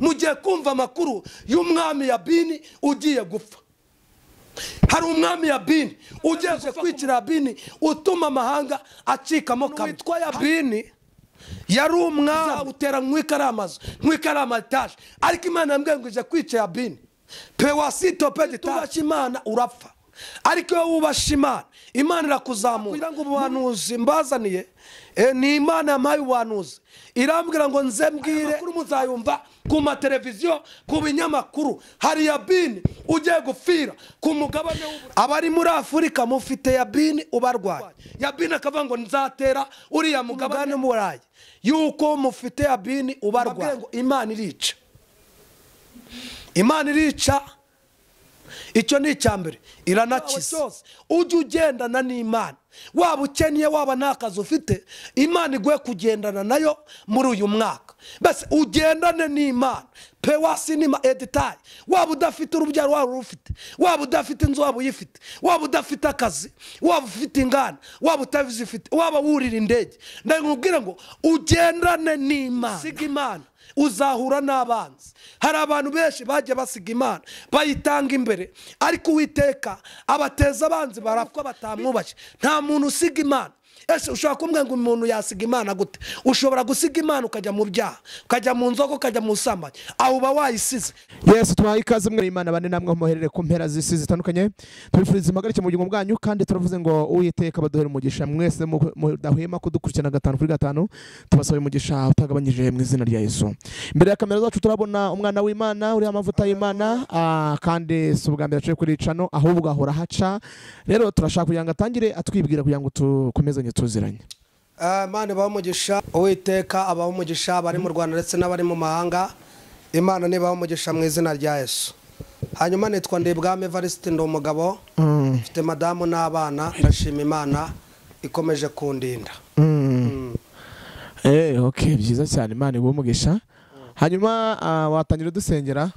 mugiye kumva amakuru y'umwami Yabini ugiye gupfa. Hari umwami Yabini ugeje kwicira Yabini utuma amahanga acikamo kabiri. Witwa Yabini yari umwami utera nk'ikaramatage, ariko Imana yambwiye ngo ije kwica Yabini. Pe wasito pe tubasha Imana urapfa, ariko wowe wubasha Imana, Imana irakuzamura. Kugira ngo ubuhanuzi mbazaniye ni Imana yampaye ubuhanuzi, irambwira ngo nze mbwire kuri muzayumva ku mateleviziyo, ku binyamakuru. Hari Yabini ugiye gupfira ku mugabane abari muri Afurika, mufite Yabini ubarwaye. Yabini akavuga ngo nzatera uriya mugabane mu Burayi, yuko mufite Yabini ubarwaye. Ngo Imana irica, Imana irica. Icyo ni icyambere, iranakiza. Ujye ugendana n'Imana, waba ukennye waba nta kazi ufite, Imana iguhe kugendana nayo muri uyu mwaka. Bese ugendane n'Imana, pe wasinima editaye. Waba udafite urubyaro waba urufite, waba udafite inzu waba uyifite, waba udafite akazi, waba ufite ingana, waba utazifite, waba wurira indege, ndakubwira ngo ugendane n'Imana. Siga Imana uzahura n'abanzi. Hari abantu benshi baje basiga Imana bayitanga imbere, ariko Uwiteka abateza abanzi barapfa batamwubashye. Nta muntu usiga Imana. Ese ushobora kumbwira ngo umuntu yasiga Imana gute? Ushobora gusiga Imana ukajya mu byaha, ukajya mu nzoga, ukajya mu sambanyi, aho uba wayisize. Yesu twahaye ikaze mwe Imana bane namwe muherere ku mpera z'isi zitandukanye. Tubifuriza impagarike mu bugingo bwanyu, kandi turavuze ngo Uwiteka baduhere umugisha mwese mudahwema kudukurikirana 5 kuri 5. Tubasaba umugisha utagabanyije mu izina rya Yesu. Imbere ya kamera zacu turabona umwana w'Imana uri amavuta y'Imana, kandi subugambira cyo kuri cano ahubwo ahora haca. Rero turashaka kugira ngo atangire atwibwira kugira ngo tukomezanye tuziranye. Imana bamugisha, Uwiteka abamugisha bari mu Rwanda ndetse n'abari mu mahanga. Imana ne bamugisha mu izina rya Yesu. Hanyuma nitwa Ndebwame Evariste, ndo umugabo, mfite madamu n'abana. Ndashima Imana ikomeje kundinda. Okay, byiza cyane, Imana ibumugisha. Hanyuma watangira dusengera.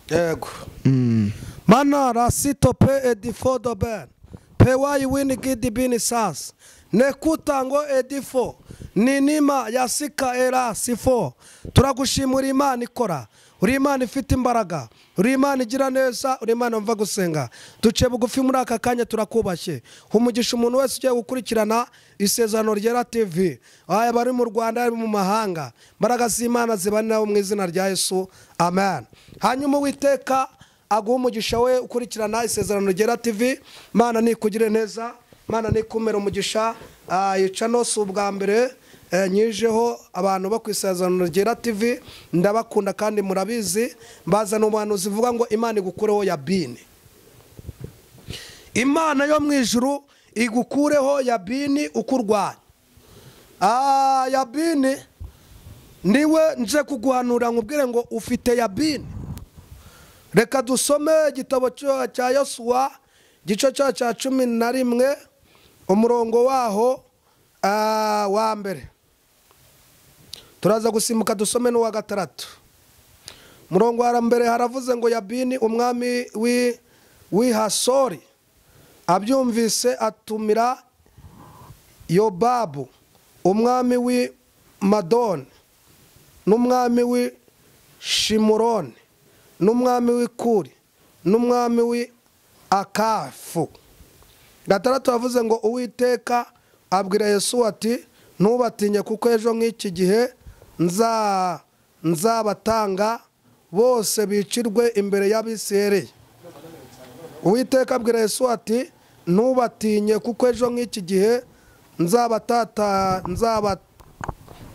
Yego. Mana rasito pe edifo do ben. Pe wayi wini gidi bini sas. Nekutango edifo. Ninima yasika era sifo. Turagushimura Imana ikora. Uri Imana ifite imbaraga, uri Imana igira neza, uri Imana mva gusenga. Duce bugufi muri aka kanya turakubashye. Humugisha umuntu wese ugiye gukurikirana Isezerano Ryera TV, aya bari mu Rwanda ari mu mahanga. Mbaraga z'Imana zibane nawe mu izina rya Yesu, amen. Hanyuma Uwiteka aguha umugisha we ukurikirana Isezerano Ryera TV. Mana nikugire neza, Mana nikumera umugisha. Yica no si ubwa mbere nyijeho abantu bo ku Isezerano Ryera TV, ndabakunda kandi murabizi. Mbazana abantu zivuga ngo Imana igukureho Yabini. Imana yo mu ijuru igukureho Yabini ukurwanya. Yabini niwe nje kuguhanura nkubwire ngo ufite Yabini. Reka dusome igitabo cya Yosuwa gice cya 11 umurongo waho wa mbere. Turaza gusimuka dusome n'uwa 6. Murongo wa mbere haravuze ngo Yabini umwami w'Ihasori abyumvise atumira Yobabu umwami w'Madoni n'umwami w'Shimuroni n'umwami w'Ikuri n'umwami w'Akafu. 6 havuze ngo Uwiteka abwira Yesu ati ntubatinye, kuko ejo nk'iki gihe nzabatanga bose bicirwe imbere y'Abisirayeli. Uwiteka abwira Yesu ati ntubatinye, kuko ejo nk'iki gihe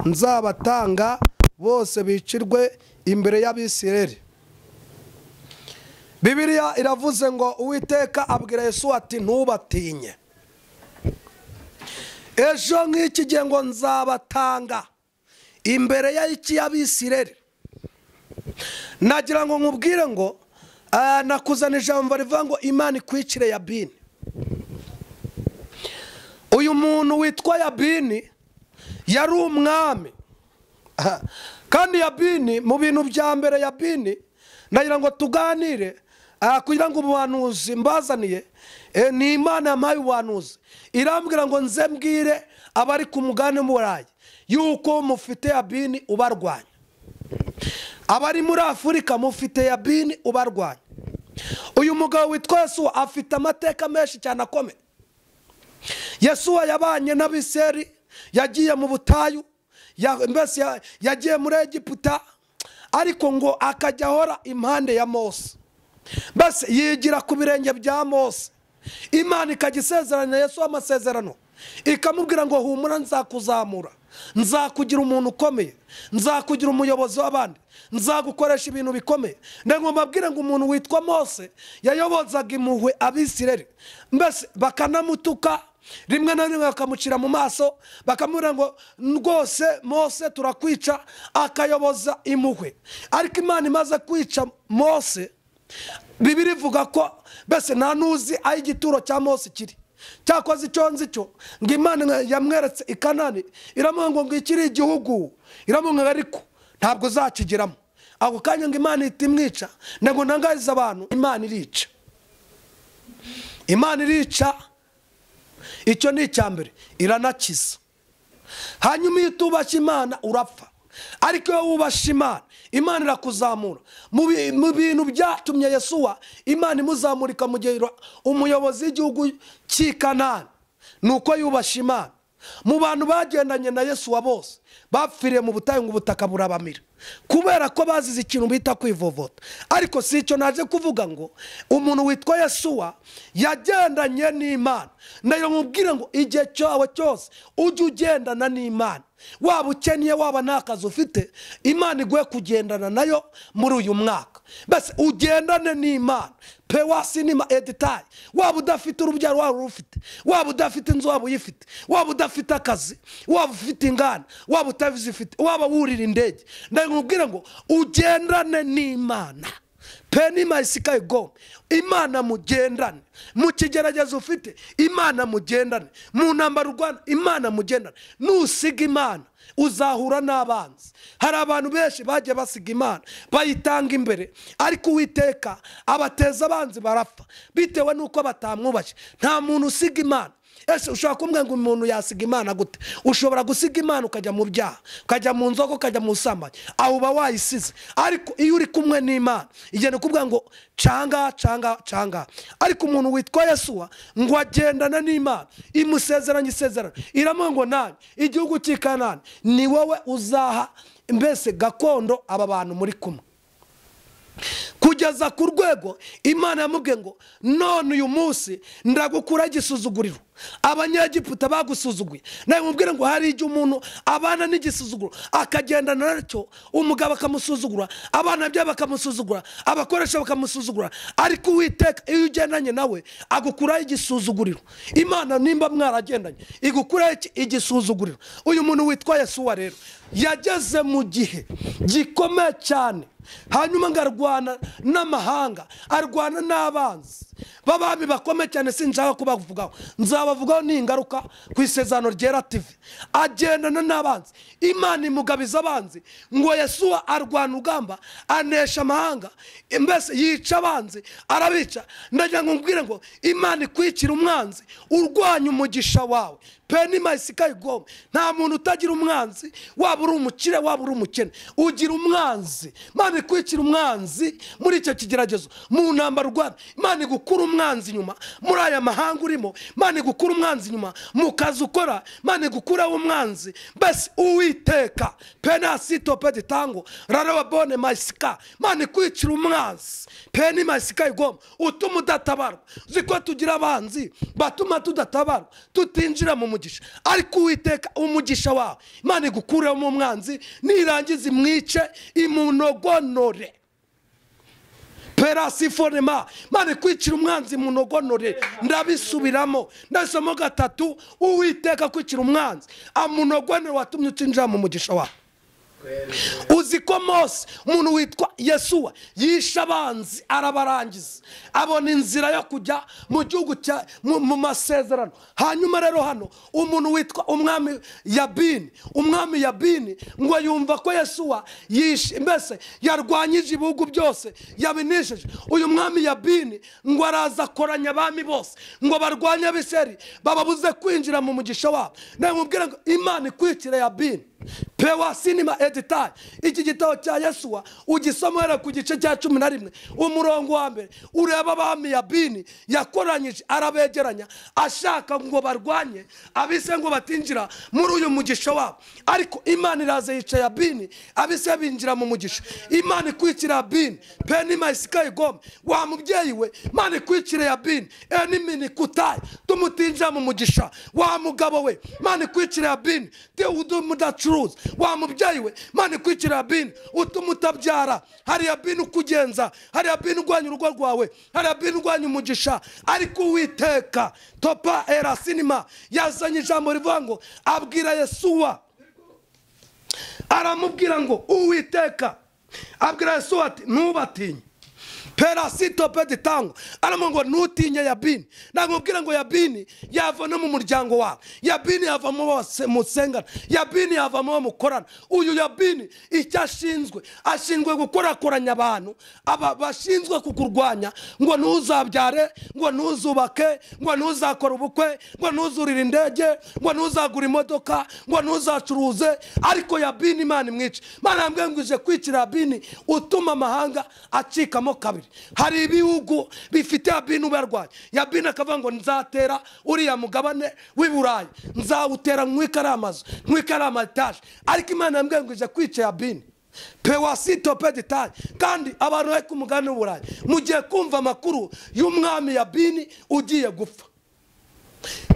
nzabatanga bose bicirwe imbere y'Abisirayeli. Bibiliya iravuze ngo Uwiteka abwira Yesu ati ntubatinye, ejo nk'iki gihe ngo nzabatanga imbere y'Abisirayeli. Nagira ngo nkubwire ngo nakuzana ijambo rivuga ngo Imana ikwicire Yabini. Uyu muntu witwa Yabini yari umwami, kandi Yabini mu bintu bya mbere Yabini nagira ngo tuganire kugira ngo ubuhanuzi mbazaniye ni Imana yampaye ubuhanuzi. Irambwira ngo nze mbwire abari ku mugabane mu Burayi yuko mufite Yabini ubarwanya. abari muri Afurika mufite Yabini ubarwanya. Uyu mugabo witwa Yesuwa afite amateka menshi cyane akomeye. Yesuwa yabanye n'Abiseri, yagiye mu butayu, mbese yagiye muri Egiputa, ariko ngo akajya ahora impande ya Mose. Base yigira ku birenge bya Mose. Imana ikajya isezeranya Yesuwa amasezerano, ikamubwira ngo humura, nzakuzamura, nzakugira umuntu ukomeye, nzakugira umuyobozi w'abandi, nzagukoresha ibintu bikomeye. Ngo mbabwire ngo umuntu witwa Mose yayobozaga impuhwe Abisirayeli, mbese bakanamutuka, rimwe na rimwe bakamucira mu maso, bakamubwira ngo rwose Mose turakwica, akayoboza impuhwe. Ariko Imana imaze kwica Mose, Bibiri ivuga ko mbese nta nuzi aho igituro cya Mose kiri. Cyakoze icyo nzi cyo, ngo Imana yamweretse i Kanani, iramubwira ngo ikiri igihugu, iramubwira ariko ntabwo uzakigiramo. Ako kanya ngo Imana ihita imwica. Ngo ntangarize abantu, Imana irica. Imana irica, icyo ni icyambere, iranakiza. Hanyuma iyo utubashye Imana urapfa, ariko iyo wubashye Imana, Imana irakuzamura. Mu bintu byatumye Yesuwa Imana imuzamura ikamugira umuyobozi w'igihugu cy'i Kanani, nuko yubashye Imana. Mu bantu bagendanye na Yesuwa bose bapfiriye mu butayu ngo ubutaka burabamira, kubera ko bazize ikintu bita kwivovota. Ariko si icyo naje kuvuga, ngo umuntu witwa Yesuwa yagendanye n'Imana. Nayo mubwire ngo igihe cyawe cyose ujye ugendana n'Imana. Waba ukeniye, waba nta kazi ufite, Imana iguhe kugendana nayo muri uyu mwaka. Basi ugendane n'Imana. Pewasi nima editayi. Waba udafite urubyaro waba urufite, waba udafite inzu waba uyifite, waba udafite akazi, waba ufite ingana, waba utazifite, waba wurira indege, ndamubwira ngo ugendane n'Imana. Penima isikaye go, Imana mugendane. Mu kigeragezo ufite, Imana mugendane. Mu ntambara urwana, Imana mugendane. Nusiga Imana uzahura n'abanzi. Hari abantu benshi bagiye basiga Imana, bayitanga imbere, ariko Uwiteka abateza abanzi barapfa bitewe nuko batamwubashye. Nta muntu usiga Imana. Ese ushobora kumbwira ngo umuntu yasiga Imana gute? Ushobora gusiga Imana ukajya mu byaha, ukajya mu nzoga, ukajya mu busambanyi, aho uba wayisize. Ariko iyo uri kumwe n'Imana, igenda kubwira ngo canga. Ariko umuntu witwa Yesuwa ngo agendana n'Imana, imusezeranya isezerano, iramubwira ngo nanjye igihugu cy'i Kanani ni wowe uzaha, mbese gakondo aba bantu muri kumwe. Kugeza ku rwego Imana yamubwiye ngo none uyu munsi ndagukura igisuzuguriro. Abanyegiputa bagusuzuguye. Nawe mubwire ngo hari igihe umuntu abana n'igisuzuguro akagendana nacyo, umugabo akamusuzugura, abana bye bakamusuzugura, abakoresha bakamusuzugura, ariko Uwiteka iyo ugendanye nawe agukuraho igisuzuguriro. Imana nimba mwaragendanye igukuraho igisuzuguriro. Uyu muntu witwa Yesuwa rero yageze mu gihe gikomeye cyane, hanyuma ngarwana n'amahanga, arwana n'abanzi babami bakomeye cyane. Sinshaka kubavugaho, nzabavugaho n'ingaruka ku isezerano ryera TV. Agendana n'abanzi, Imana imugabiza abanzi, ngo Yesuwa arwana ugamba, anesha amahanga, mbese yica abanzi, arabica. Ndagira ngo mbwire ngo Imana ikwicira umwanzi urwanya umugisha wawe. Penima isikaye gome. Nta muntu utagira umwanzi, waba uri umukire waba uri umukene, ugira umwanzi. Imana ikwicira umwanzi muri icyo kigeragezo, mu ntambara urwana. Imana igukura umwanzi nyuma muri aya mahanga urimo, Imana igukura umwanzi nyuma mu kazi ukora, Imana igukuraho umwanzi. Basi Uwiteka penasito peditango rarabone masika, Imana ikwicira umwanzi. Penima isikaye gome, utuma udatabarwa. Ziko tugira abanzi batuma tudatabarwa, tutinjira mu mugisha. Ariko Uwiteka umugisha wawe Imana igukureho mu mwanzi, nirangiza imwice imunogonore. Perasifonema, Imana ikwicira umwanzi imunogonore. Ndabisubiramo, ndasoma gatatu. Uwiteka kwicira umwanzi amunogonore watumye utinjira mu mugisha wawe. Uzi ko Mose umuntu witwa Yesuwa yisha abanzi arabarangiza, abona inzira yo kujya mu gihugu cya mu masezerano. Hanyuma rero hano umuntu witwa umwami Yabini ngo yumva ko Yesuwa yishe, mbese yarwanyije ibihugu byose yabinesheje. Uyu mwami Yabini ngo araza akoranya abami bose ngo barwanye Abiseri bababuze kwinjira mu mugisha wabo. Nawe mubwira ngo Imana ikwicira Yabini. pewa sinima editayi. Iki gitabo cya Yesuwa ugisomera ku gice cya 11 umurongo wa mbere ureba abami Yabini yakoranyije arabegeranya ashaka ngo barwanye abise ngo batinjira muri uyu mugisha wabo, ariko Imana iraza yica Yabini abise binjira mu mugisha. Imana ikwikira Yabini penima isikaye gome wa mubyeyi we, Imana ikwikira Yabini enimini kutaye tumutinjira mu mugisha. Wa mugabo we, Imana ikwikira Yabini mudacuruza. Wa mubyeyi we, Imana ikwikira Yabini utumutabyara. Hari Yabini ukugenza, hari Yabini urwanya urugo rwawe, hari Yabini urwanya umugisha, ariko Uwiteka topa era sinima yazanye ijambo rivuga ngo abwira Yesuwa, aramubwira ngo Uwiteka abwira Yesuwa ati ntubatinye. Perasito peditango aramongo nutinye Yabini. Namubwira ngo Yabini yava no mu muryango wawe, Yabini yava mu musengana, Yabini yava mu mukorana. Uyu Yabini icyashinzwe ashinzwe gukorakoranya abantu aba bashinzwe kukurwanya ngo ntuzabyare, ngo ntuzubake, ngo ntuzakora ubukwe, ngo ntuzurira indege, ngo ntuzagura imodoka, ngo ntuzacuruze. Ariko Yabini Imana imwice. Imana yambwiye ngo ije kwikira Yabini utuma amahanga acikamo kabiri. Hari ibihugu bifite Yabini ubarwanya, Yabini akavuga ngo nzatera uriya mugabane w'Iburayi, nzawutera nkwikaramazo, nkwikaramatage. Ariko Imana yambwiye ngo ije kwica Yabini pewasito peditayi. Kandi abantu bari ku mugabane w'Uburayi mugiye kumva amakuru y'umwami Yabini ugiye gupfa.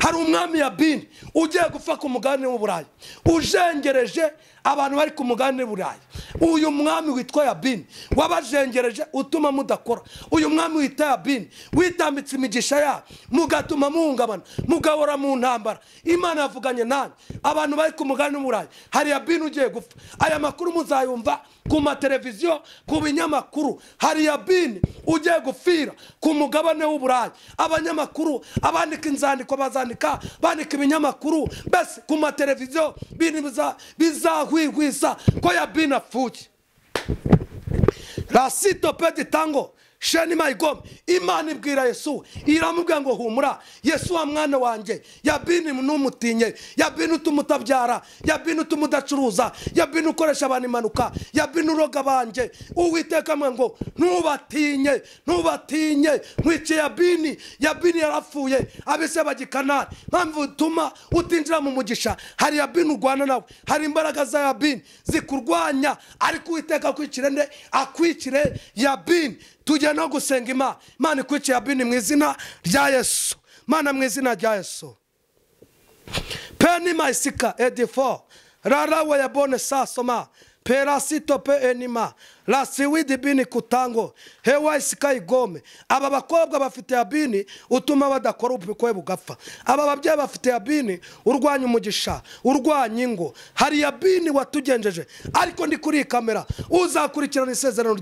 Hari umwami Yabini ugiye gupfa ku mugabane w'Uburayi ujengereje abantu bari ku mugabane w'Uburayi. Uyu mwami witwa Yabini wabajengereje utuma mudakora. Uyu mwami wita Yabini witambitse imigisha ya mugatuma muhungabana, mugahora mu ntambara. Imana yavuganye nanjye abantu bari ku mugabane w'Uburayi hari Yabini ugiye gupfa. Aya makuru muzayumva ku mateleviziyo, ku binyamakuru. Hari Yabini ugiye gupfira ku mugabane w'Uburayi. Abanyamakuru abandika inzandiko bazandika, bandika ibinyamakuru, bese ku mateleviziyo bintu bizahwihwisa ko Yabini apfuye. Rasito peditango sheni mayigome. Imana ibwira Yesuwa, iramubwira ngo humura Yesuwa mwana wanjye, Yabini numutinye, Yabini utumutabyara, Yabini utumudacuruza, Yabini ukoresha abantu impanuka, Yabini uroga banje. Uwiteka mwe ngo ntubatinye, ntubatinye nkwice Yabini. Yabini yarapfuye abise bagikanari. Mpamvu utuma utinjira mu mugisha hari Yabini urwana nawe, hari imbaraga za Yabini zikurwanya, ariko Uwiteka kwikire nde akwikire Yabini. Tujya no gusenga Imana. Imana ikwikira Yabini mu izina rya Yesu. Mana mu izina rya Yesu. Penima isika edifo rara wa yabone sasoma perasito pe enima la siwidi bini kutango hewa isika igome. Aba bakobwa bafite Yabini utuma badakora ubukwe bugapfa. Aba babyeyi bafite Yabini urwanya umugisha, urwanya ingo. Hari Yabini watugenjeje, ariko ndi kuri kamera uzakurikirana isezerano